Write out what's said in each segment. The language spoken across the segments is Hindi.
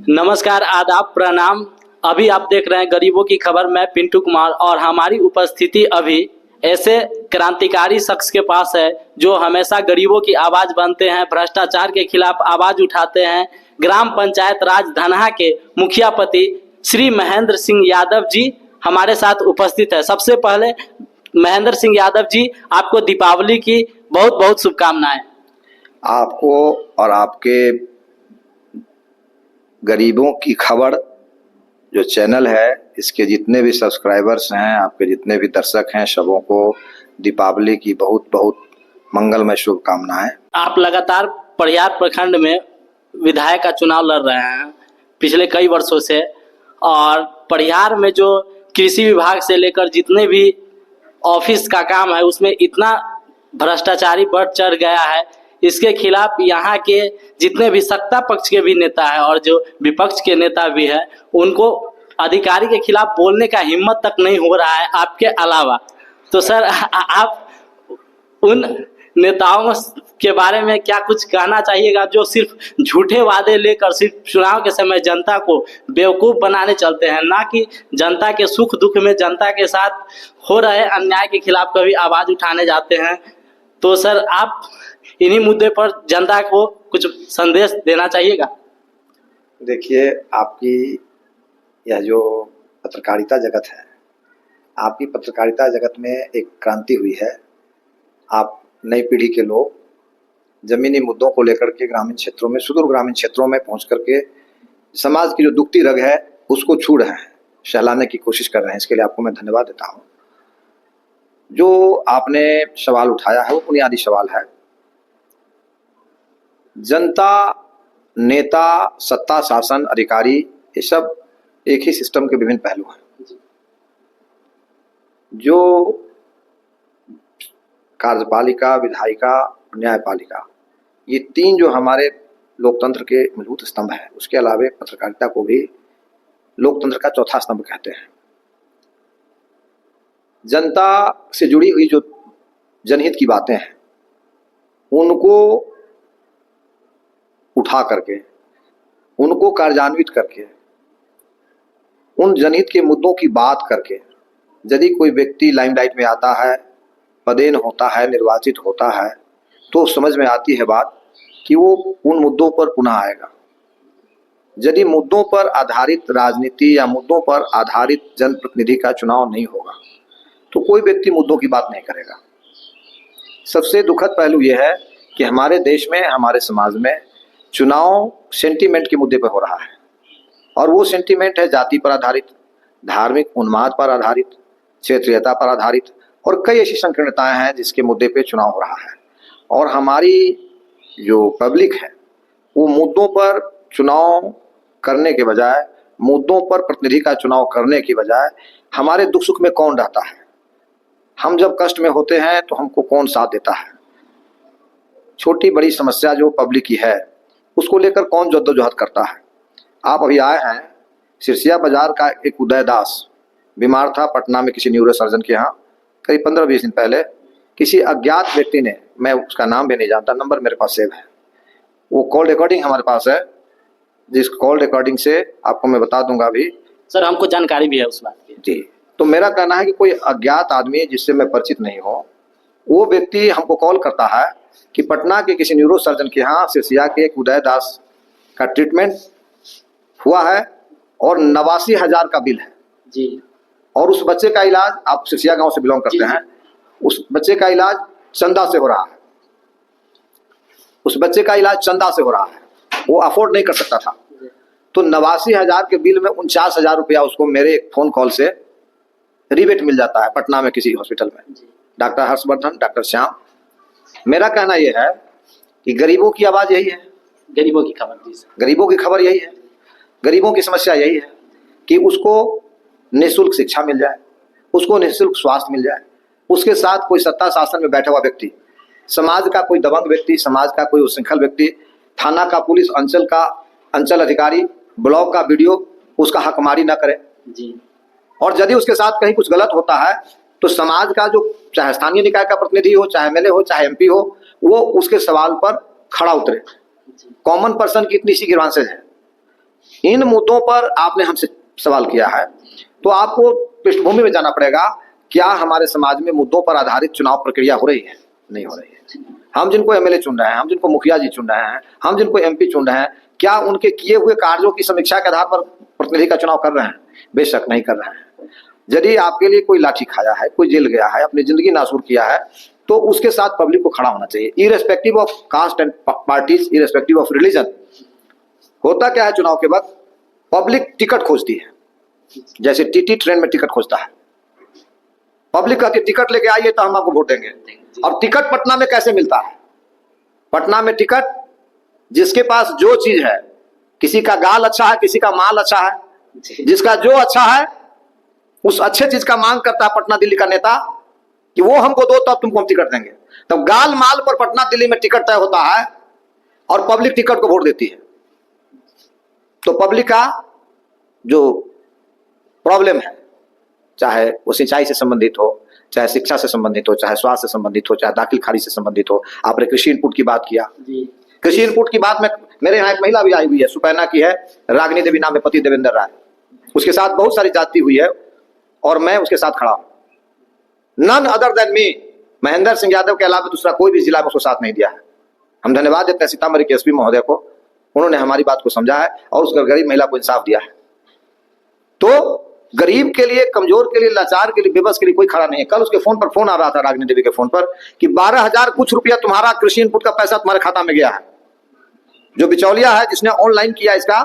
नमस्कार, आदाब, प्रणाम। अभी आप देख रहे हैं गरीबों की खबर। मैं पिंटू कुमार और हमारी उपस्थिति अभी ऐसे क्रांतिकारी शख्स के पास है जो हमेशा गरीबों की आवाज बनते हैं, भ्रष्टाचार के खिलाफ आवाज उठाते हैं। ग्राम पंचायत राज धनहा के मुखिया पति श्री महेंद्र सिंह यादव जी हमारे साथ उपस्थित है। सबसे पहले महेंद्र सिंह यादव जी, आपको दीपावली की बहुत बहुत शुभकामनाएं। आपको और आपके गरीबों की खबर जो चैनल है, इसके जितने भी सब्सक्राइबर्स हैं, आपके जितने भी दर्शक हैं, सबों को दीपावली की बहुत बहुत मंगलमय शुभकामनाएं। आप लगातार परिहार प्रखंड में विधायक का चुनाव लड़ रहे हैं पिछले कई वर्षों से, और परिहार में जो कृषि विभाग से लेकर जितने भी ऑफिस का काम है उसमें इतना भ्रष्टाचारी बढ़ चढ़ गया है। इसके खिलाफ यहाँ के जितने भी सत्ता पक्ष के भी नेता है और जो विपक्ष के नेता भी है, उनको अधिकारी के खिलाफ बोलने का हिम्मत तक नहीं हो रहा है आपके अलावा। तो सर, आप उन नेताओं के बारे में क्या कुछ कहना चाहिएगा जो सिर्फ झूठे वादे लेकर सिर्फ चुनाव के समय जनता को बेवकूफ़ बनाने चलते हैं, ना कि जनता के सुख दुख में जनता के साथ हो रहे अन्याय के खिलाफ कभी आवाज़ उठाने जाते हैं। तो सर, आप इन्हीं मुद्दे पर जनता को कुछ संदेश देना चाहिएगा। देखिए, आपकी यह जो पत्रकारिता जगत है, आपकी पत्रकारिता जगत में एक क्रांति हुई है। आप नई पीढ़ी के लोग जमीनी मुद्दों को लेकर के ग्रामीण क्षेत्रों में, सुदूर ग्रामीण क्षेत्रों में पहुंच करके समाज की जो दुखती रग है उसको छू रहे हैं, सहलाने की कोशिश कर रहे हैं। इसके लिए आपको मैं धन्यवाद देता हूं। जो आपने सवाल उठाया है वो बुनियादी सवाल है। जनता, नेता, सत्ता, शासन, अधिकारी, ये सब एक ही सिस्टम के विभिन्न पहलू हैं। जो कार्यपालिका, विधायिका, न्यायपालिका, ये तीन जो हमारे लोकतंत्र के मूलभूत स्तंभ हैं, उसके अलावा पत्रकारिता को भी लोकतंत्र का चौथा स्तंभ कहते हैं। जनता से जुड़ी हुई जो जनहित की बातें हैं उनको उठा करके, उनको कार्यान्वित करके, उन जनहित के मुद्दों की बात करके यदि कोई व्यक्ति लाइमलाइट में आता है, पदेन होता है, निर्वाचित होता है, तो समझ में आती है बात कि वो उन मुद्दों पर पुनः आएगा। यदि मुद्दों पर आधारित राजनीति या मुद्दों पर आधारित जनप्रतिनिधि का चुनाव नहीं होगा तो कोई व्यक्ति मुद्दों की बात नहीं करेगा। सबसे दुखद पहलू यह है कि हमारे देश में, हमारे समाज में चुनाव सेंटीमेंट के मुद्दे पर हो रहा है, और वो सेंटीमेंट है जाति पर आधारित, धार्मिक उन्माद पर आधारित, क्षेत्रीयता पर आधारित, और कई ऐसी संकीर्णताएं हैं जिसके मुद्दे पे चुनाव हो रहा है। और हमारी जो पब्लिक है वो मुद्दों पर चुनाव करने के बजाय, मुद्दों पर प्रतिनिधि का चुनाव करने की बजाय हमारे दुख सुख में कौन रहता है, हम जब कष्ट में होते हैं तो हमको कौन साथ देता है, छोटी बड़ी समस्या जो पब्लिक की है उसको लेकर कौन जद्दोजहद करता है। आप अभी आए हैं, सिरसिया बाजार का एक उदय दास बीमार था पटना में किसी न्यूरो सर्जन के यहाँ। करीब 15-20 दिन पहले किसी अज्ञात व्यक्ति ने, मैं उसका नाम भी नहीं जानता, नंबर मेरे पास सेव है, वो कॉल रिकॉर्डिंग हमारे पास है, जिस कॉल रिकॉर्डिंग से आपको मैं बता दूंगा अभी। सर, हमको जानकारी भी है उस बात की। जी, तो मेरा कहना है कि कोई अज्ञात आदमी जिससे मैं परिचित नहीं हो, वो व्यक्ति हमको कॉल करता है कि पटना के किसी न्यूरो सर्जन के यहाँ सिरसिया के एक उदय दास का ट्रीटमेंट हुआ है और 89,000 का बिल है जी। और उस बच्चे का इलाज, आप सिरसिया गांव से बिलोंग करते हैं, उस बच्चे का इलाज चंदा से हो रहा है, उस बच्चे का इलाज चंदा से हो रहा है, वो अफोर्ड नहीं कर सकता था। तो 89,000 के बिल में 49,000 रुपया उसको मेरे एक फोन कॉल से रिबेट मिल जाता है पटना में किसी हॉस्पिटल में, डॉक्टर हर्षवर्धन, डॉक्टर श्याम। मेरा कहना यह है कि गरीबों की आवाज यही है, गरीबों की खबर जी सर। गरीबों की खबर यही है, गरीबों की समस्या यही है कि उसको निःशुल्क शिक्षा मिल जाए, उसको निःशुल्क स्वास्थ्य मिल जाए, उसके साथ कोई सत्ता शासन में बैठा हुआ व्यक्ति, समाज का कोई दबंग व्यक्ति, समाज का कोई उच्छृंखल व्यक्ति, थाना का पुलिस, अंचल का अंचल अधिकारी, ब्लॉक का बीडीओ उसका हकमारी न करे जी। और यदि उसके साथ कहीं कुछ गलत होता है तो समाज का जो चाहे स्थानीय निकाय का प्रतिनिधि हो, चाहे एमएलए हो, चाहे एमपी हो, वो उसके सवाल पर खड़ा उतरे। कॉमन पर्सन की इतनी सी ग्रीवांसेज है इन मुद्दों पर आपने हमसे सवाल किया है, तो आपको पृष्ठभूमि में जाना पड़ेगा। क्या हमारे समाज में मुद्दों पर आधारित चुनाव प्रक्रिया हो रही है? नहीं हो रही है। हम जिनको एमएलए चुन रहे हैं, हम जिनको मुखिया जी चुन रहे हैं, हम जिनको एमपी चुन रहे हैं, क्या उनके किए हुए कार्यों की समीक्षा के आधार पर प्रतिनिधि का चुनाव कर रहे हैं? बेशक नहीं कर रहे हैं। यदि आपके लिए कोई लाठी खाया है, कोई जेल गया है, अपनी जिंदगी नासूर किया है, तो उसके साथ पब्लिक को खड़ा होना चाहिए, irrespective of caste and parties, irrespective of religion. होता क्या है, चुनाव के वक्त पब्लिक टिकट खोजती है, जैसे टीटी ट्रेन में टिकट खोजता है। पब्लिक कहती है टिकट लेके आइए तो हम आपको वोट देंगे। और टिकट पटना में कैसे मिलता है? पटना में टिकट जिसके पास जो चीज है, किसी का गाल अच्छा है, किसी का माल अच्छा है, जिसका जो अच्छा है उस अच्छे चीज का मांग करता है पटना दिल्ली का नेता कि वो हमको दो तब तुमको हम टिकट देंगे। तब गाल माल पर पटना दिल्ली में टिकट तय होता है और पब्लिक टिकट को वोट देती है। तो पब्लिक का जो प्रॉब्लम है, चाहे वो सिंचाई से संबंधित हो, चाहे शिक्षा से संबंधित हो, चाहे स्वास्थ्य से संबंधित हो, चाहे दाखिल खारिज से संबंधित हो। आपने कृषि इनपुट की बात किया, कृषि इनपुट की बात में मेरे यहाँ एक महिला भी आई हुई है, सुपैना की है, रागिनी देवी नाम है, पति देवेंद्र राय। उसके साथ बहुत सारी जाति हुई है और मैं उसके साथ खड़ा हूं। None other than me, Mahendra Singh Yadav के अलावा दूसरा कोई भी जिला में उसको साथ नहीं दिया है। हम धन्यवाद देते हैं सीतामढ़ी के एसपी महोदय को, उन्होंने हमारी बात को समझा है और उस गरीब महिला को इंसाफ दिया है। तो गरीब के लिए, कमजोर के लिए, लाचार के लिए, बेबस के लिए कोई खड़ा नहीं है। कल उसके फोन पर फोन आ रहा था, रागिनी देवी के फोन पर, कि 12,000 कुछ रुपया तुम्हारा कृषि इनपुट का पैसा तुम्हारे खाता में गया है। जो बिचौलिया है जिसने ऑनलाइन किया इसका,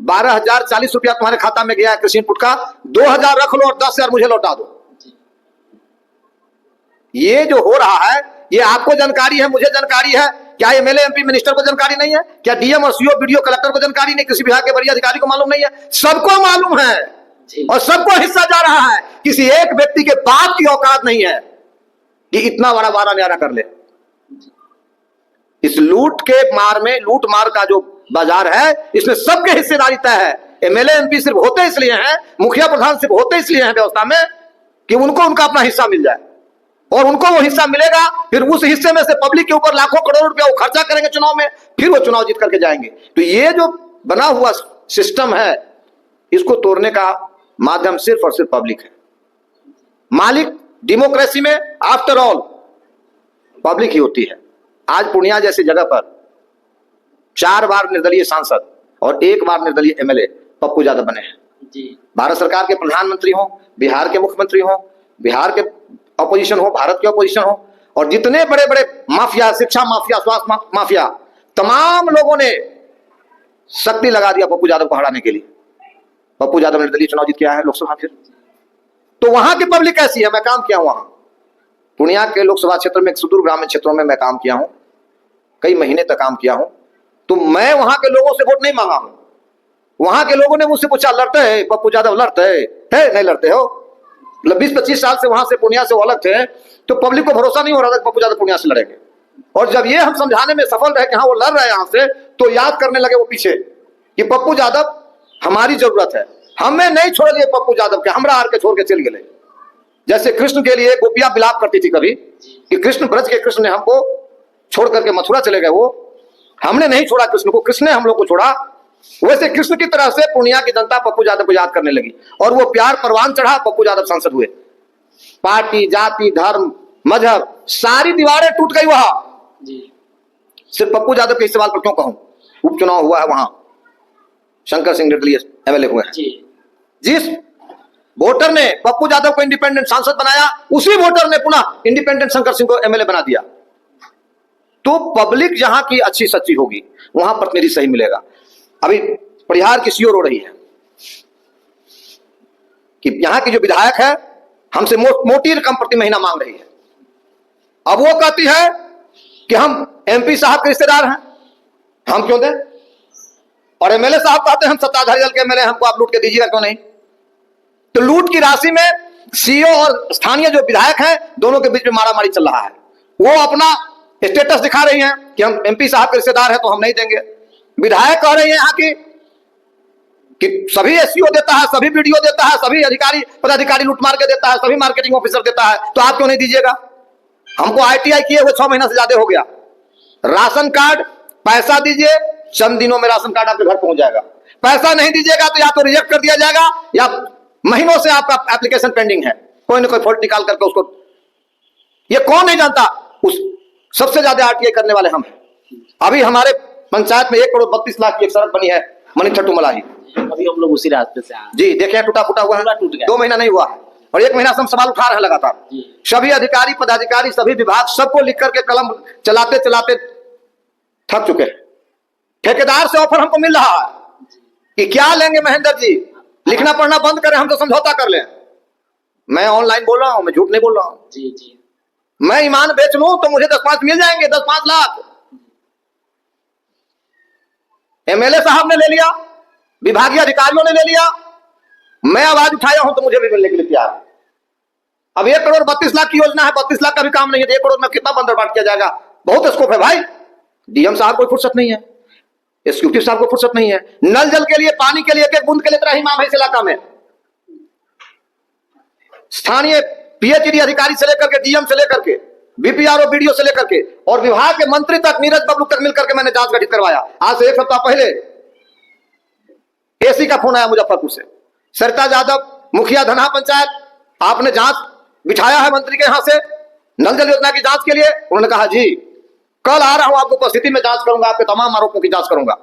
12,040 रुपया तुम्हारे खाता में गया है कृषि इनपुट का, 2,000 रख लो और 10,000 मुझे लौटा दो। ये जो हो रहा है ये आपको जानकारी है, मुझे जानकारी है। क्या एमएलए एमपी मिनिस्टर को जानकारी नहीं है? क्या डीएम और सीओ बीडीओ कलेक्टर को जानकारी नहीं? कृषि विभाग के वरीय अधिकारी को मालूम नहीं है? सबको मालूम है और सबको हिस्सा जा रहा है। किसी एक व्यक्ति के बाप की औकात नहीं है कि इतना बड़ा वारा न्यारा कर ले। इस लूट के मार में, लूट मार का जो बाजार है, इसमें सबके हिस्सेदारी तय है। एमएलए एमपी सिर्फ होते इसलिए हैं, मुखिया प्रधान सिर्फ होते इसलिए हैं व्यवस्था में कि उनको उनका अपना हिस्सा मिल जाए और उनको वो हिस्सा मिलेगा। फिर उस हिस्से में से पब्लिक के ऊपर लाखों करोड़ रुपया वो खर्चा करेंगे चुनाव में, फिर वो चुनाव जीत करके जाएंगे। तो ये जो बना हुआ सिस्टम है, इसको तोड़ने का माध्यम सिर्फ और सिर्फ पब्लिक है। मालिक डेमोक्रेसी में आफ्टर ऑल पब्लिक ही होती है। आज पूर्णिया जैसी जगह पर 4 बार निर्दलीय सांसद और 1 बार निर्दलीय एमएलए पप्पू यादव बने हैं। भारत सरकार के प्रधानमंत्री हो, बिहार के मुख्यमंत्री हो, बिहार के अपोजिशन हो, भारत के अपोजिशन हो, और जितने बड़े बड़े माफिया, शिक्षा माफिया, स्वास्थ्य माफिया, तमाम लोगों ने शक्ति लगा दिया पप्पू यादव को हराने के लिए। पप्पू यादव निर्दलीय चुनाव जीत के आया है लोकसभा। फिर तो वहां की पब्लिक कैसी है? मैं काम किया हूं वहां पूर्णिया के लोकसभा क्षेत्र में, सुदूर ग्रामीण क्षेत्रों में मैं काम किया हूं, कई महीने तक काम किया हूं। तो मैं वहां के लोगों से वोट नहीं मांगा हूं। वहां के लोगों ने मुझसे पूछा, लड़ते हैं पप्पू यादव? लड़ते है? नहीं लड़ते हो। 20-25 साल से वहां से, पूर्णिया से वो अलग थे, तो पब्लिक को भरोसा नहीं हो रहा था कि पप्पू यादव पूर्णिया से लड़ेंगे। और जब ये हम समझाने में सफल रहे कि हाँ वो लड़ रहे हैं यहां से, तो याद करने लगे वो पीछे कि पप्पू यादव हमारी जरूरत है, हमें नहीं छोड़ दिए पप्पू यादव के, हमरा हार के छोड़ के चल गए। जैसे कृष्ण के लिए गोपियां विलाप करती थी कभी कि कृष्ण, ब्रज के कृष्ण ने हमको छोड़ करके मथुरा चले गए, वो हमने नहीं छोड़ा कृष्ण को, कृष्ण ने हम लोग को छोड़ा। वैसे कृष्ण की तरह से पूर्णिया की जनता पप्पू यादव को याद करने लगी और वो प्यार परवान चढ़ा, पप्पू यादव सांसद हुए। पार्टी, जाति, धर्म, मजहब, सारी दीवारें टूट गई वहां। सिर्फ पप्पू यादव के सवाल पर क्यों कहूं? उपचुनाव हुआ है वहां, शंकर सिंह निर्दलीय एमएलए हुए हैं। जिस वोटर ने पप्पू यादव को इंडिपेंडेंट सांसद बनाया, उसी वोटर ने पुनः इंडिपेंडेंट शंकर सिंह को एमएलए बना दिया। तो पब्लिक जहां की अच्छी सच्ची होगी, वहां प्रतिनिधि सही मिलेगा। अभी परिहार की सीओ रो रही है कि यहां की जो विधायक है हमसे मोटी रकम प्रति महीना मांग रही है। अब वो कहती है कि हम एमपी साहब के रिश्तेदार हैं, हम क्यों दें? और एमएलए साहब कहते हैं हम सत्ताधारी दल के एमएलए, हमको आप लूट के दीजिएगा क्यों नहीं? तो लूट की राशि में सीओ और स्थानीय जो विधायक हैं, दोनों के बीच में मारामारी चल रहा है। वो अपना स्टेटस दिखा रही हैं कि हम एमपी साहब के रिश्तेदार हैं तो हम नहीं देंगे। विधायक कह रहे हैं यहाँ की कि सभी एसईओ देता है, सभी बीडीओ देता है, सभी अधिकारी पदाधिकारी लूट मार के देता है, सभी मार्केटिंग ऑफिसर देता है, तो आप क्यों नहीं दीजिएगा? हमको आईटीआई किए हुए 6 महीना से ज्यादा हो गया। राशन कार्ड पैसा दीजिए, चंद दिनों में राशन कार्ड आपके घर पहुंच जाएगा। पैसा नहीं दीजिएगा तो या तो रिजेक्ट कर दिया जाएगा या महीनों से आपका एप्लीकेशन पेंडिंग है, कोई ना कोई फॉल्ट निकाल करके उसको। ये कौन नहीं जानता, उस सबसे ज्यादा आरटीआई करने वाले हम हैं। अभी हमारे पंचायत में 1,32,00,000 की एक सड़क बनी है मनीठा टू मलाही। अभी हम लोग उसी रास्ते से आए जी देखिए, टूटा फूटा हुआ है, टूट गया। 2 महीना नहीं हुआ है और 1 महीना से हम सवाल उठा रहे हैं लगातार। सभी अधिकारी पदाधिकारी सभी विभाग सबको लिख करके कलम चलाते चलाते थक चुके हैं। ठेकेदार से ऑफर हमको मिल रहा है कि क्या लेंगे महेंद्र जी, लिखना पढ़ना बंद करें, हम तो समझौता कर लें। मैं ऑनलाइन बोल रहा हूं, मैं झूठ नहीं बोल रहा हूं। जी जी मैं ईमान बेच लूं तो मुझे 10-5 मिल जाएंगे, 10-5 लाख। एमएलए साहब ने ले लिया, विभागीय अधिकारियों ने ले लिया, मैं आवाज उठाया हूं तो मुझे भी मिलने के लिए तैयार है। अब 1,32,00,000 की योजना है, 32 लाख का भी काम नहीं है, 1 करोड़ में कितना बंदर बांट किया जाएगा? बहुत स्कोप है भाई। डीएम साहब को फुर्सत नहीं है, एसक्यूटिव साहब को फुर्सत नहीं है। नल जल के लिए, पानी के लिए, एक एक बूंद के लिए त्राहिमाम है इस इलाका में। स्थानीय पीएचडी अधिकारी से लेकर के, डीएम से लेकर के, बीपीआरओ, बीडीओ से लेकर के और विभाग के मंत्री तक, नीरज बबलू तक मिलकर के मैंने जांच गठित करवाया। आज से 1 सप्ताह पहले एसी का फोन आया मुजफ्फरपुर से, सरिता यादव मुखिया धनहा पंचायत, आपने जांच बिठाया है मंत्री के यहां से नल जल योजना की जांच के लिए? उन्होंने कहा जी कल आ रहा हूं, आपको उपस्थिति में जांच करूंगा, आपके तमाम आरोपों की जांच करूंगा।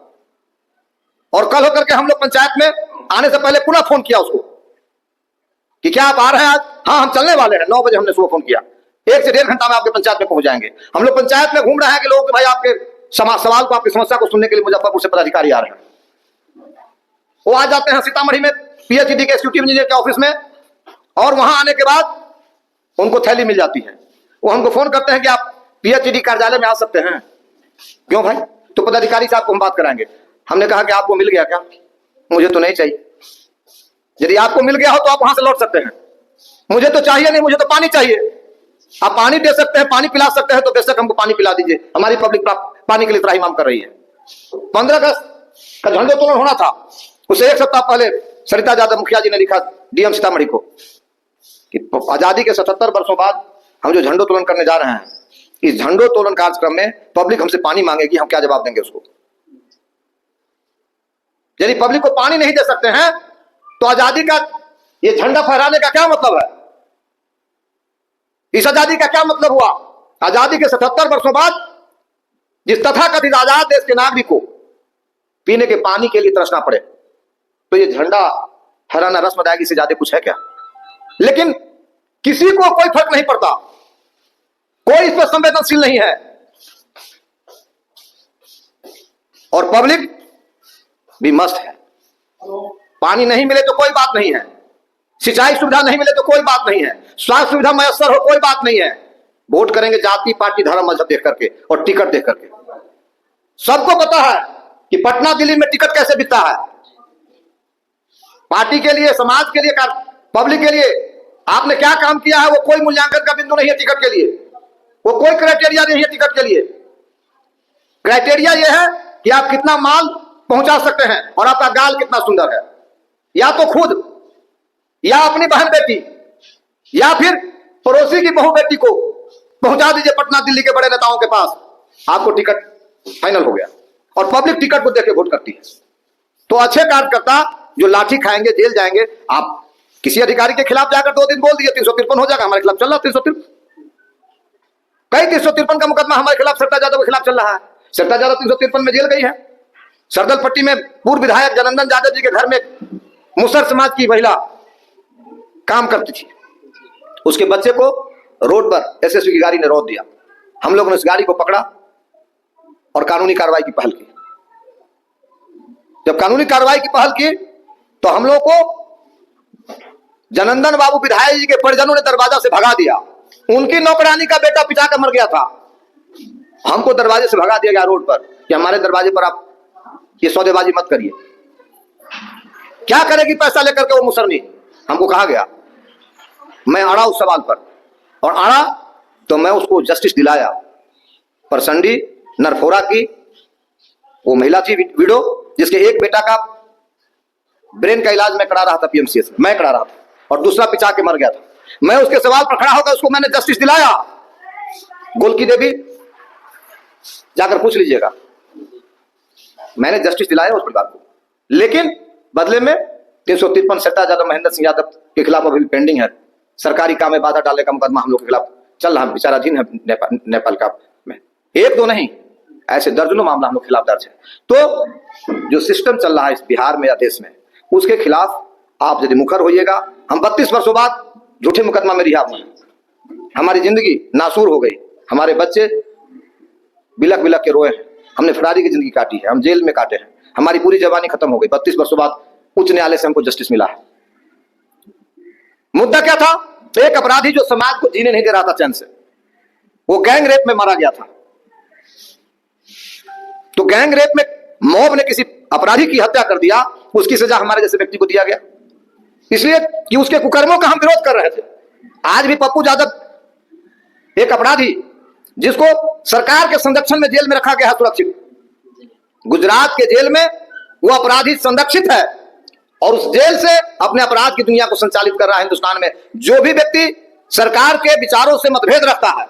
और कल होकर के हम लोग पंचायत में आने से पहले पुनः फोन किया उसको कि क्या आप आ रहे हैं आज? हाँ हम चलने वाले हैं। 9 बजे हमने सुबह फोन किया, 1 से 1.5 घंटा में आपके पंचायत में पहुंच जाएंगे। हम लोग पंचायत में घूम रहे हैं कि लोग भाई आपके सवाल को, आपकी समस्या को सुनने के लिए मुजफ्फरपुर से पदाधिकारी आ रहे हैं। वो आ जाते हैं सीतामढ़ी में पीएचडी के एग्जीक्यूटिव इंजीनियर के ऑफिस में, और वहां आने के बाद उनको थैली मिल जाती है। वो हमको फोन करते हैं कि आप पीएचडी कार्यालय में आ सकते हैं। क्यों भाई? तो पदाधिकारी साहब को हम बात कराएंगे। हमने कहा कि आपको मिल गया क्या? मुझे तो नहीं चाहिए। यदि आपको मिल गया हो तो आप वहां से लौट सकते हैं, मुझे तो चाहिए नहीं, मुझे तो पानी चाहिए। आप पानी दे सकते हैं, पानी पिला सकते हैं तो बेशक हमको पानी पिला दीजिए। हमारी पब्लिक पानी के लिए त्राहिमाम कर रही है। 15 अगस्त का झंडोत्तोलन होना था, उसे 1 सप्ताह पहले सरिता यादव मुखिया जी ने लिखा डीएम सीतामढ़ी को कि आजादी के 77 वर्षों बाद हम जो झंडोत्तोलन करने जा रहे हैं, इस झंडोत्तोलन कार्यक्रम में पब्लिक हमसे पानी मांगेगी, हम क्या जवाब देंगे उसको? यदि पब्लिक को पानी नहीं दे सकते हैं तो आजादी का ये झंडा फहराने का क्या मतलब है? इस आजादी का क्या मतलब हुआ? आजादी के 77 वर्षों बाद जिस तथाकथित आजाद देश के नागरिक को पीने के पानी के लिए तरसना पड़े, तो ये झंडा फहराना रस्म अदायगी से ज्यादा कुछ है क्या? लेकिन किसी को कोई फर्क नहीं पड़ता, कोई इस पर संवेदनशील नहीं है। और पब्लिक भी मस्त है। पानी नहीं मिले तो कोई बात नहीं है, सिंचाई सुविधा नहीं मिले तो कोई बात नहीं है, स्वास्थ्य सुविधा मयसर हो कोई बात नहीं है। वोट करेंगे जाति, पार्टी, धर्म, मजहब देख करके और टिकट देख करके। सबको पता है कि पटना दिल्ली में टिकट कैसे बिकता है। पार्टी के लिए, समाज के लिए, पब्लिक के लिए आपने क्या काम किया है वो कोई मूल्यांकन का बिंदु नहीं है टिकट के लिए, वो कोई क्राइटेरिया नहीं है टिकट के लिए। क्राइटेरिया यह है कि आप कितना माल पहुंचा सकते हैं और आपका गाल कितना सुंदर है। या तो खुद, या अपनी बहन बेटी, या फिर पड़ोसी की बहू बेटी को पहुंचा दीजिए पटना दिल्ली के बड़े नेताओं के पास, आपको टिकट फाइनल हो गया। और पब्लिक टिकट को देख के वोट करती है। तो अच्छे कार्यकर्ता जो लाठी खाएंगे, जेल जाएंगे। आप किसी अधिकारी के खिलाफ जाकर 2 दिन बोल दिए 353 हो जाएगा, हमारे खिलाफ चल रहा 353। कई 353 का मुकदमा हमारे खिलाफ, सरिता यादव के खिलाफ चल रहा है। सरिता यादव 353 में जेल गई है। सरदल पट्टी में पूर्व विधायक जनंदन यादव जी के घर में मुसर समाज की महिला काम करती थी, उसके बच्चे को रोड पर एसएसबी की गाड़ी ने रोक दिया। हम लोगों ने उस गाड़ी को पकड़ा और कानूनी कार्रवाई की पहल की। जब कानूनी कार्रवाई की पहल की तो हम लोग को जनंदन बाबू विधायक जी के परिजनों ने दरवाजा से भगा दिया। उनकी नौकरानी का बेटा पिटा कर मर गया था, हमको दरवाजे से भगा दिया गया रोड पर कि हमारे दरवाजे पर आप ये सौदेबाजी मत करिए। क्या करेगी पैसा लेकर के वो मुसरनी, हमको कहा गया। मैं अड़ा उस सवाल पर, और अड़ा तो मैं उसको जस्टिस दिलाया। परसंडी नरफोरा की वो महिला थी विडो, जिसके एक बेटा का ब्रेन का इलाज मैं करा रहा था पीएमसीएच, मैं करा रहा था, और दूसरा पिचा के मर गया था। मैं उसके सवाल पर खड़ा होकर उसको मैंने जस्टिस दिलाया। गोलकी देवी जाकर पूछ लीजिएगा। मैंने जस्टिस दिलाया उस परिवार को, लेकिन बदले में 353 सट्टा यादव महेंद्र सिंह यादव के खिलाफ अभी पेंडिंग है। सरकारी काम में बाधा डालने का मुकदमा हम लोग के खिलाफ चल रहा है, विचाराधीन है नेपाल का में। एक दो नहीं, ऐसे दर्जनों मामला हम लोग खिलाफ दर्ज है। तो जो सिस्टम चल रहा है इस बिहार में या देश में, उसके खिलाफ आप यदि मुखर होइएगा, हम 32 वर्षों बाद झूठे मुकदमा में रिहा हुए, हमारी जिंदगी नासूर हो गई, हमारे बच्चे बिलक बिलक के रोए हैं, हमने फरारी की जिंदगी काटी है, हम जेल में काटे हैं, हमारी पूरी जवानी खत्म हो गई। 32 वर्षों बाद उच्च न्यायालय से हमको जस्टिस मिला है। मुद्दा क्या था? एक अपराधी जो समाज को जीने नहीं दे रहा था चैन से, वो गैंग रेप में मारा गया था। तो गैंग रेप में मॉब ने किसी अपराधी की हत्या कर दिया, उसकी सजा हमारे जैसे व्यक्ति को दिया गया, इसलिए कि उसके कुकर्मों का हम विरोध कर रहे थे। आज भी पप्पू यादव एक अपराधी जिसको सरकार के संरक्षण में जेल में रखा गया है सुरक्षित, गुजरात के जेल में वो अपराधी संरक्षित है और उस जेल से अपने अपराध की दुनिया को संचालित कर रहा है। हिंदुस्तान में जो भी व्यक्ति सरकार के विचारों से मतभेद रखता है,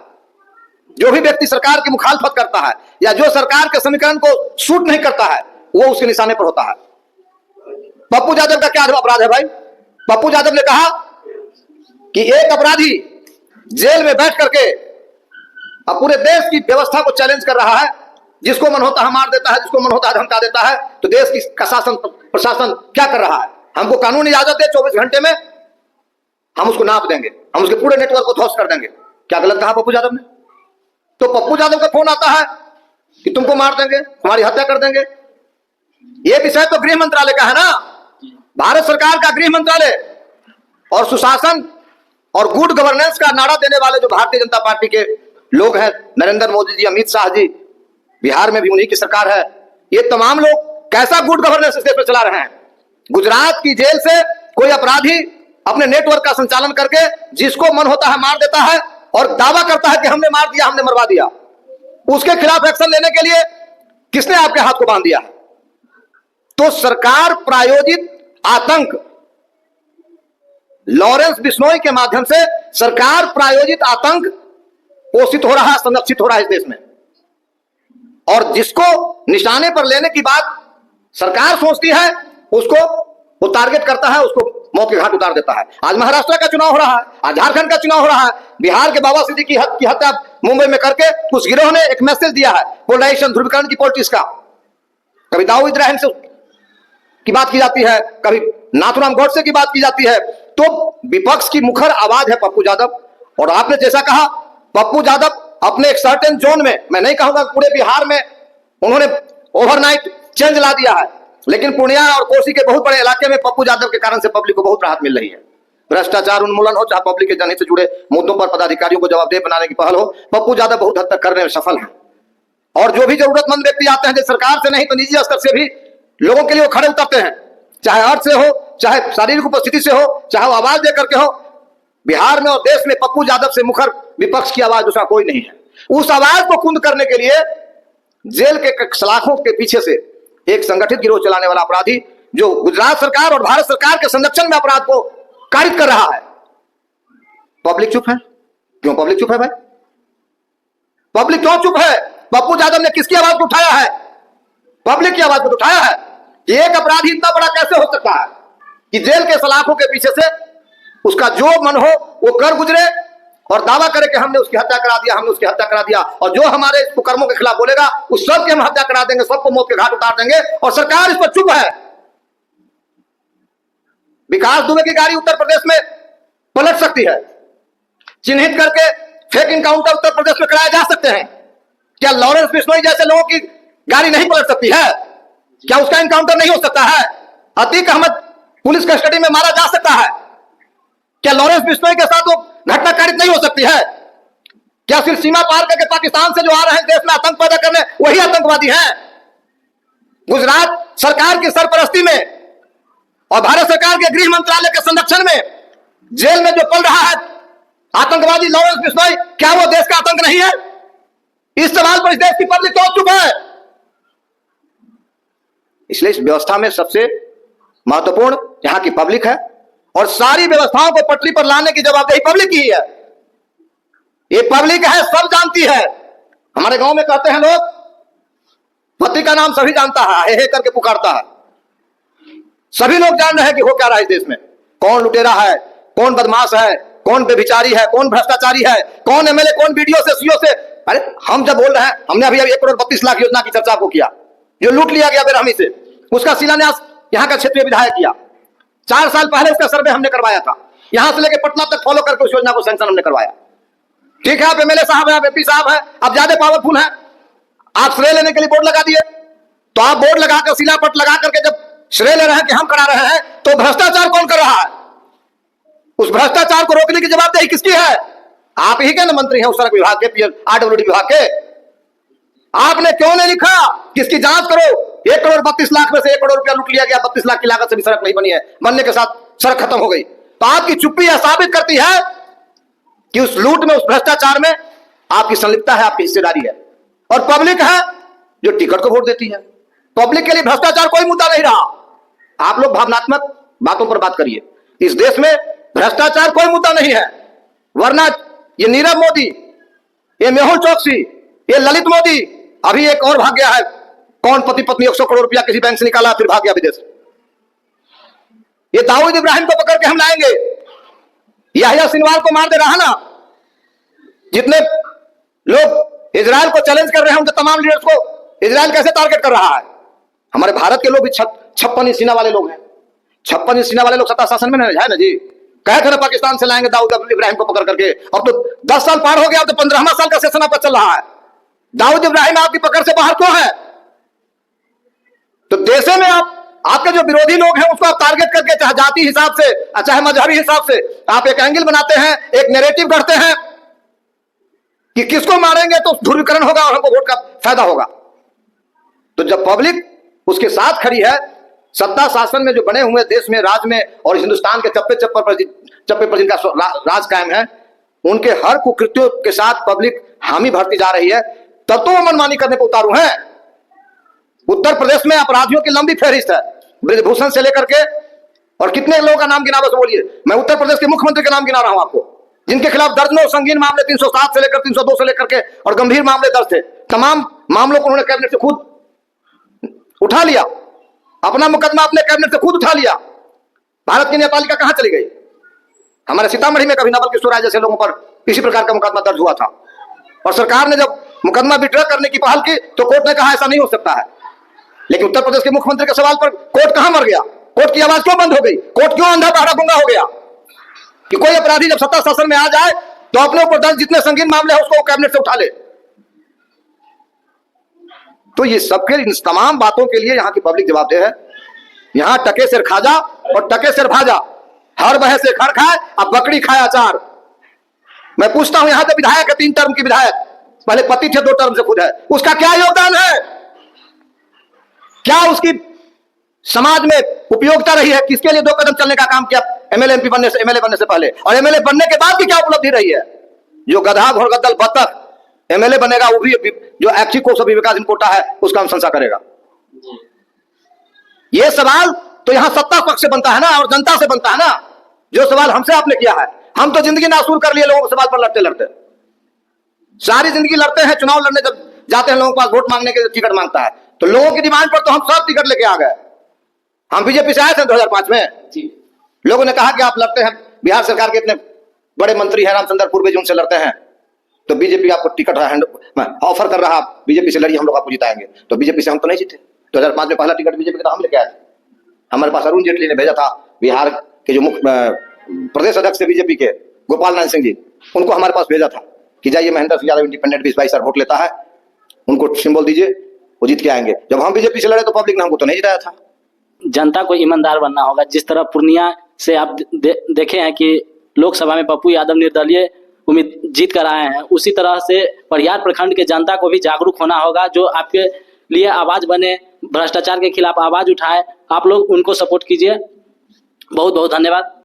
जो भी व्यक्ति सरकार की मुखालफत करता है या जो सरकार के समीकरण को सूट नहीं करता है, वो उसके निशाने पर होता है। पप्पू यादव का क्या अपराध है भाई? पप्पू यादव ने कहा कि एक अपराधी जेल में बैठ करके अब पूरे देश की व्यवस्था को चैलेंज कर रहा है, जिसको मन होता है मार देता है, जिसको मन होता है धमका देता है। तो देश की शासन प्रशासन क्या कर रहा है? हमको कानूनी इजाजत है 24 घंटे में हम उसको नाप देंगे, हम उसके पूरे नेटवर्क को ध्वस्त कर देंगे। क्या गलत कहा पप्पू यादव ने? तो पप्पू यादव का फोन आता है कि तुमको मार देंगे, तुम्हारी हत्या कर देंगे। यह विषय तो गृह मंत्रालय का है ना, भारत सरकार का गृह मंत्रालय और सुशासन और गुड गवर्नेंस का नारा देने वाले जो भारतीय जनता पार्टी के लोग हैं, नरेंद्र मोदी जी, अमित शाह जी, बिहार में भी उन्हीं की सरकार है। ये तमाम लोग कैसा गुड गवर्नेंस इस देश में चला रहे हैं? गुजरात की जेल से कोई अपराधी अपने नेटवर्क का संचालन करके जिसको मन होता है मार देता है और दावा करता है कि हमने मार दिया, हमने मरवा दिया। उसके खिलाफ एक्शन लेने के लिए किसने आपके हाथ को बांध दिया? तो सरकार प्रायोजित आतंक, लॉरेंस बिश्नोई के माध्यम से सरकार प्रायोजित आतंक पोषित हो रहा है, संरक्षित हो रहा है इस देश में। और जिसको निशाने पर लेने की बात सरकार सोचती है, उसको वो टारगेट करता है, उसको मौत के घाट उतार देता है। आज महाराष्ट्र का चुनाव हो रहा है, आज झारखंड का चुनाव हो रहा है, बिहार के बाबा सिद्दीकी की हत्या मुंबई में करके उस गिरोह ने एक मैसेज दिया है पोलराइजेशन, ध्रुवीकरण की पॉलिटिक्स का। कभी दाऊद इब्राहिम से की बात की जाती है, कभी नाथुराम गोडसे की बात की जाती है। तो विपक्ष की मुखर आवाज है पप्पू यादव। और आपने जैसा कहा, पप्पू यादव अपने एक सर्टेन जोन में, मैं नहीं कहूंगा पूरे बिहार में उन्होंने ओवरनाइट चेंज ला दिया है, लेकिन पूर्णिया और कोसी के बहुत बड़े इलाके में पप्पू यादव के कारण से पब्लिक को बहुत राहत मिल रही है। भ्रष्टाचार उन्मूलन हो, चाहे पब्लिक के जनहित से जुड़े मुद्दों पर पदाधिकारियों को जवाबदेह बनाने की पहल हो, पप्पू यादव बहुत हद तक करने में सफल है। और जो भी जरूरतमंद व्यक्ति आते हैं, जो सरकार से नहीं तो निजी स्तर से भी लोगों के लिए वो खड़े उतरते हैं, चाहे अर्थ से हो, चाहे शारीरिक उपस्थिति से हो, चाहे वो आवाज देकर के हो। बिहार में और देश में पप्पू यादव से मुखर विपक्ष की आवाज दूसरा कोई नहीं है। उस आवाज को कुंद करने के लिए जेल के सलाखों के पीछे से एक संगठित गिरोह चलाने वाला अपराधी जो गुजरात सरकार और भारत सरकार के संरक्षण में अपराध को कारित कर रहा है, पब्लिक चुप है। क्यों पब्लिक चुप है भाई? पब्लिक क्यों चुप है? पप्पू यादव ने किसकी आवाज को उठाया है? पब्लिक की आवाज को उठाया है कि एक अपराधी इतना बड़ा कैसे हो सकता है कि जेल के सलाखों के पीछे से उसका जो मन हो वो कर गुजरे और दावा करे कि हमने उसकी हत्या करा दिया, हमने उसकी हत्या करा दिया। और जो हमारे कुकर्मों के खिलाफ बोलेगा उस सब की हम हत्या करा देंगे, सबको मौत के घाट उतार देंगे। और सरकार इस पर चुप है। विकास दुबे की गाड़ी उत्तर प्रदेश में पलट सकती है, चिन्हित करके फेक इनकाउंटर उत्तर प्रदेश में कराए जा सकते हैं। क्या लॉरेंस बिश्नोई जैसे लोगों की गाड़ी नहीं पलट सकती है? क्या उसका इनकाउंटर नहीं हो सकता है? अतीक अहमद पुलिस कस्टडी में मारा जा सकता है? क्या लॉरेंस बिश्नोई के साथ वो घटना कारित नहीं हो सकती है? क्या सिर्फ सीमा पार करके पाकिस्तान से जो आ रहे हैं देश में आतंक पैदा करने, वही आतंकवादी हैं? गुजरात सरकार की सरपरस्ती में और भारत सरकार के गृह मंत्रालय के संरक्षण में जेल में जो पल रहा है आतंकवादी लॉरेंस बिश्नोई, क्या वो देश का आतंक नहीं है? इस सवाल पर इस देश की पब्लिक क्यों चुप है? इसलिए इस व्यवस्था में सबसे महत्वपूर्ण यहां की पब्लिक है और सारी व्यवस्थाओं को पटरी पर लाने की जवाबदेही पब्लिक की है। ये पब्लिक है, सब जानती है। हमारे गांव में कहते हैं लोग, पति का नाम सभी जानता है, हे करके पुकारता है। सभी लोग जान रहे हैं कि हो क्या रहा है इस देश में, कौन लुटेरा है, कौन बदमाश है, कौन बेविचारी है, कौन भ्रष्टाचारी है, कौन एमएलए, कौन बीडीओ से सीओ से। अरे हम जब बोल रहे हैं, हमने अभी 1,32,00,000 योजना की चर्चा को किया, जो लूट लिया गया बेरहमी से, उसका शिलान्यास यहाँ का क्षेत्रीय विधायक किया। 4 साल पहले उसका सर्वे हमने करवाया था, यहां से लेकर पटना तक फॉलो करके उस योजना को सैंक्शन हमने करवाया। ठीक है, आप एमएलए साहब है, आप एमपी साहब है, आप ज्यादा पावरफुल है, आप श्रेय लेने के लिए बोर्ड लगा दिए। तो आप बोर्ड लगाकर, शिलापट लगा करके जब श्रेय ले रहे हैं कि हम करा रहे हैं, तो भ्रष्टाचार कौन कर रहा है? उस भ्रष्टाचार को रोकने की जवाबदेही किसकी है? आप ही के न मंत्री हैं उस सड़क विभाग के, आरडब्ल्यूडी विभाग के। आपने क्यों नहीं लिखा कि इसकी जांच करो? 1,32,00,000 में से 1 करोड़ रुपया लूट लिया गया, 32 लाख की लागत से भी सड़क नहीं बनी है, बनने के साथ सड़क खत्म हो गई। तो आपकी चुप्पी यह साबित करती है कि उस लूट में, उस भ्रष्टाचार में आपकी संलिप्तता है, आपकी हिस्सेदारी है। और पब्लिक है जो टिकट को वोट देती है। पब्लिक के लिए भ्रष्टाचार कोई मुद्दा नहीं रहा। आप लोग भावनात्मक बातों पर बात करिए, इस देश में भ्रष्टाचार कोई मुद्दा नहीं है। वरना ये नीरव मोदी, ये मेहुल चोकसी, ये ललित मोदी, अभी एक और भाग गया है, कौन पति पत्नी 100 करोड़ रुपया किसी बैंक से निकाला फिर भाग गया विदेश। ये दाऊद इब्राहिम को पकड़ के हम लाएंगे, याहिया सिनवार को मार दे रहा ना। जितने लोग इजराइल को चैलेंज कर रहे हैं, उनके तमाम लीडर्स को इजराइल कैसे टारगेट कर रहा है? हमारे भारत के लोग भी 56 इंच सीना वाले लोग हैं। 56 इंच सीना वाले लोग सत्ता शासन में है ना जी। कहे थे ना पाकिस्तान से लाएंगे दाऊद इब्राहिम को पकड़ करके, अब तो 10 साल पार हो गया, अब तो 15वां साल का सेशन आपका चल रहा है। दाऊद इब्राहिम आपकी पकड़ से बाहर क्यों है? तो देशे में आपके जो विरोधी लोग हैं उसको आप टारगेट करके, चाहे जाति हिसाब से, चाहे मजहबी हिसाब से, आप एक एंगल बनाते हैं, एक नैरेटिव गढ़ते हैं कि किसको मारेंगे तो ध्रुवीकरण होगा और हमको वोट का फायदा होगा। तो जब पब्लिक उसके साथ खड़ी है, सत्ता शासन में जो बने हुए देश में, राज्य में और हिंदुस्तान के चप्पे पर जिनका राज कायम है, उनके हर कुकृत्यों के साथ पब्लिक हामी भरती जा रही है, तब तो वो मनमानी करने को उतारू है। उत्तर प्रदेश में अपराधियों की लंबी फहरिस्त है, ब्रजभूषण से लेकर के, और कितने लोगों का नाम गिना बस बोलिए। मैं उत्तर प्रदेश के मुख्यमंत्री का नाम गिना रहा हूं आपको, जिनके खिलाफ दर्जनों संगीन मामले 307 से लेकर 302 से लेकर के और गंभीर मामले दर्ज थे। तमाम मामलों को उन्होंने कैबिनेट से खुद उठा लिया, अपना मुकदमा अपने कैबिनेट से खुद उठा लिया। भारत की न्यायपालिका कहां चली गई? हमारे सीतामढ़ी में कभी नवल किशोर राय जैसे लोगों पर इसी प्रकार का मुकदमा दर्ज हुआ था, और सरकार ने जब मुकदमा विड्रॉ करने की पहल की तो कोर्ट ने कहा ऐसा नहीं हो सकता है। लेकिन उत्तर प्रदेश के मुख्यमंत्री के सवाल पर कोर्ट कहां मर गया? कोर्ट की आवाज क्यों बंद हो गई? कोर्ट क्यों अंधा बहरा गूंगा हो गया? कि कोई अपराधी जब सत्ता शासन में आ जाए तो अपने ऊपर दर्ज जितने संगीन मामले हैं उसको कैबिनेट से उठा ले। तो ये सबके इन तमाम बातों के लिए यहाँ की पब्लिक जवाबदेह है। यहाँ टके सिर खाजा और टके सिर भाजा, हर बहे से खर खाए अब बकरी खाए अचार। मैं पूछता हूं, यहाँ से विधायक है 3 टर्म की विधायक, पहले पति थे 2 टर्म से खुद है, उसका क्या योगदान है? क्या उसकी समाज में उपयोगिता रही है? किसके लिए 2 कदम चलने का काम किया एमएलए एमपी बनने से पहले, और एमएलए बनने के बाद भी क्या उपलब्धि रही है? जो गधा घोड़गद्दल बतख एमएलए बनेगा, वो भी जो ऐच्छिक कोष विकास कोटा है उसका अनुशंसा करेगा। ये सवाल तो यहां सत्ता पक्ष से बनता है ना, और जनता से बनता है ना। जो सवाल हमसे आपने किया है, हम तो जिंदगी नासूर कर लिए लोगों के सवाल पर लड़ते लड़ते, सारी जिंदगी लड़ते हैं। चुनाव लड़ने जब जाते हैं लोगों के पास वोट मांगने के, टिकट मांगता है, तो लोगों की डिमांड पर तो हम सब टिकट लेके आ गए। हम बीजेपी से आए थे 2005 में जी। लोगों ने कहा कि आप लड़ते हैं, बिहार सरकार के इतने बड़े मंत्री हैं रामचंद्र पूर्वे जी, उनसे लड़ते हैं, तो बीजेपी आपको टिकट ऑफर कर रहा, बीजेपी से लड़िए, हम लोग आपको जिताएंगे। तो बीजेपी से हम तो नहीं जीते। 2005 में पहला टिकट बीजेपी का हम लेके आए थे। हमारे पास अरुण जेटली ने भेजा था, बिहार के जो मुख्य प्रदेश अध्यक्ष थे बीजेपी के गोपाल नारायण सिंह जी, उनको हमारे पास भेजा था कि जाइए महेंद्र सिंह यादव इंडिपेंडेंट 22 वोट लेता है, उनको सिंबल दीजिए, वो जीत के आएंगे। जब हम बीजेपी से लड़े तो पब्लिक ने हमको तो नहीं जिताया था। जनता को ईमानदार बनना होगा। जिस तरह पूर्णिया से आप देखे हैं कि लोकसभा में पप्पू यादव निर्दलीय जीत कर आए हैं, उसी तरह से परिहार प्रखंड के जनता को भी जागरूक होना होगा, जो आपके लिए आवाज बने, भ्रष्टाचार के खिलाफ आवाज उठाए। आप लोग उनको सपोर्ट कीजिए। बहुत बहुत धन्यवाद।